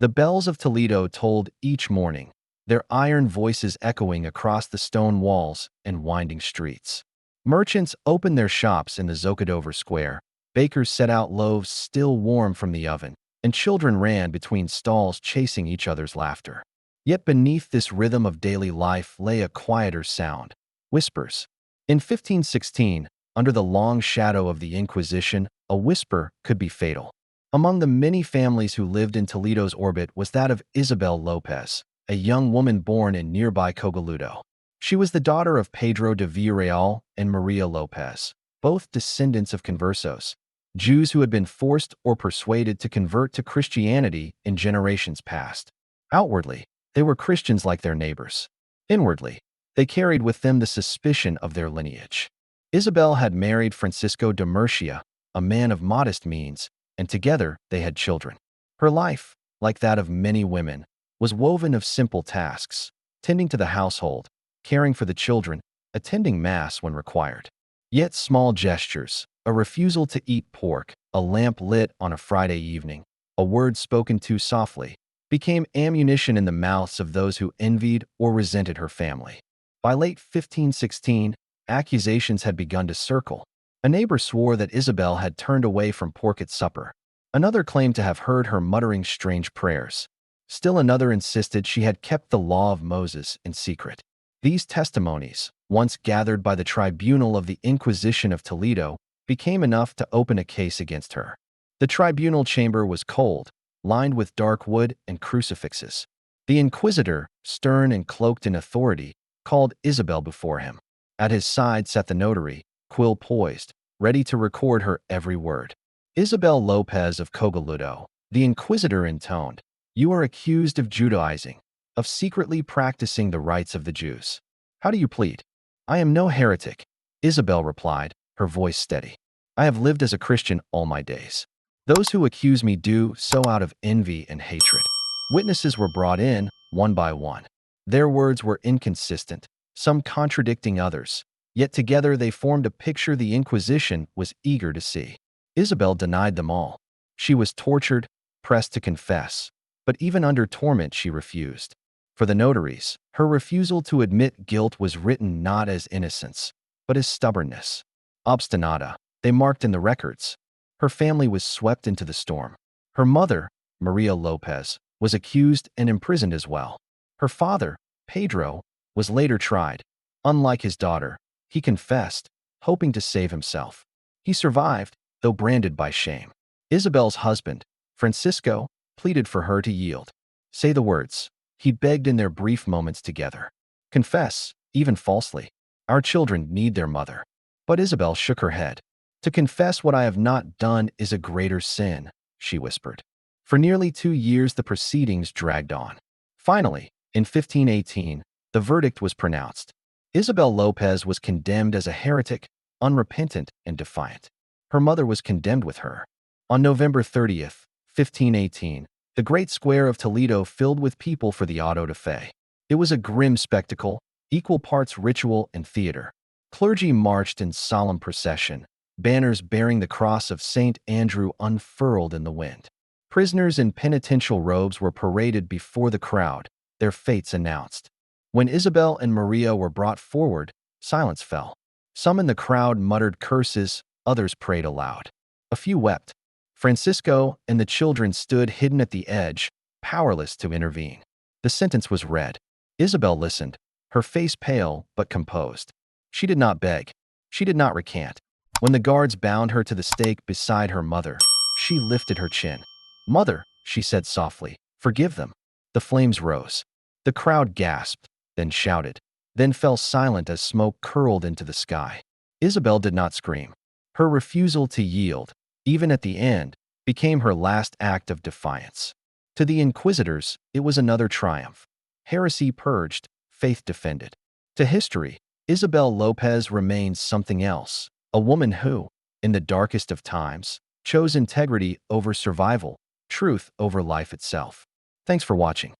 The bells of Toledo tolled each morning, their iron voices echoing across the stone walls and winding streets. Merchants opened their shops in the Zocodover Square, bakers set out loaves still warm from the oven, and children ran between stalls chasing each other's laughter. Yet beneath this rhythm of daily life lay a quieter sound: whispers. In 1516, under the long shadow of the Inquisition, a whisper could be fatal. Among the many families who lived in Toledo's orbit was that of Isabel López, a young woman born in nearby Cogoludo. She was the daughter of Pedro de Villarreal and María López, both descendants of Conversos, Jews who had been forced or persuaded to convert to Christianity in generations past. Outwardly, they were Christians like their neighbors. Inwardly, they carried with them the suspicion of their lineage. Isabel had married Francisco de Murcia, a man of modest means, and together they had children. Her life, like that of many women, was woven of simple tasks: tending to the household, caring for the children, attending Mass when required. Yet small gestures, a refusal to eat pork, a lamp lit on a Friday evening, a word spoken too softly, became ammunition in the mouths of those who envied or resented her family. By late 1516, accusations had begun to circle. A neighbor swore that Isabel had turned away from pork at supper. Another claimed to have heard her muttering strange prayers. Still another insisted she had kept the law of Moses in secret. These testimonies, once gathered by the tribunal of the Inquisition of Toledo, became enough to open a case against her. The tribunal chamber was cold, lined with dark wood and crucifixes. The inquisitor, stern and cloaked in authority, called Isabel before him. At his side sat the notary, quill poised, ready to record her every word. Isabel López of Cogoludo, the inquisitor intoned, "You are accused of Judaizing, of secretly practicing the rites of the Jews. How do you plead?" "I am no heretic," Isabel replied, her voice steady. "I have lived as a Christian all my days. Those who accuse me do so out of envy and hatred." Witnesses were brought in, one by one. Their words were inconsistent, some contradicting others, yet together they formed a picture the Inquisition was eager to see. Isabel denied them all. She was tortured, pressed to confess, but even under torment she refused. For the notaries, her refusal to admit guilt was written not as innocence, but as stubbornness. Obstinata, they marked in the records. Her family was swept into the storm. Her mother, María López, was accused and imprisoned as well. Her father, Pedro, was later tried. Unlike his daughter, he confessed, hoping to save himself. He survived, though branded by shame. Isabel's husband, Francisco, pleaded for her to yield. "Say the words," he begged in their brief moments together. "Confess, even falsely. Our children need their mother." But Isabel shook her head. "To confess what I have not done is a greater sin," she whispered. For nearly 2 years the proceedings dragged on. Finally, in 1518, the verdict was pronounced. Isabel López was condemned as a heretic, unrepentant and defiant. Her mother was condemned with her. On November 30th, 1518, the great square of Toledo filled with people for the auto da fe. It was a grim spectacle, equal parts ritual and theater. Clergy marched in solemn procession, banners bearing the cross of St. Andrew unfurled in the wind. Prisoners in penitential robes were paraded before the crowd, their fates announced. When Isabel and Maria were brought forward, silence fell. Some in the crowd muttered curses, others prayed aloud. A few wept. Francisco and the children stood hidden at the edge, powerless to intervene. The sentence was read. Isabel listened, her face pale but composed. She did not beg. She did not recant. When the guards bound her to the stake beside her mother, she lifted her chin. "Mother," she said softly, "forgive them." The flames rose. The crowd gasped, then shouted, then fell silent as smoke curled into the sky. Isabel did not scream. Her refusal to yield, even at the end, became her last act of defiance. To the inquisitors, it was another triumph. Heresy purged, faith defended. To history, Isabel López remains something else, a woman who, in the darkest of times, chose integrity over survival, truth over life itself. Thanks for watching.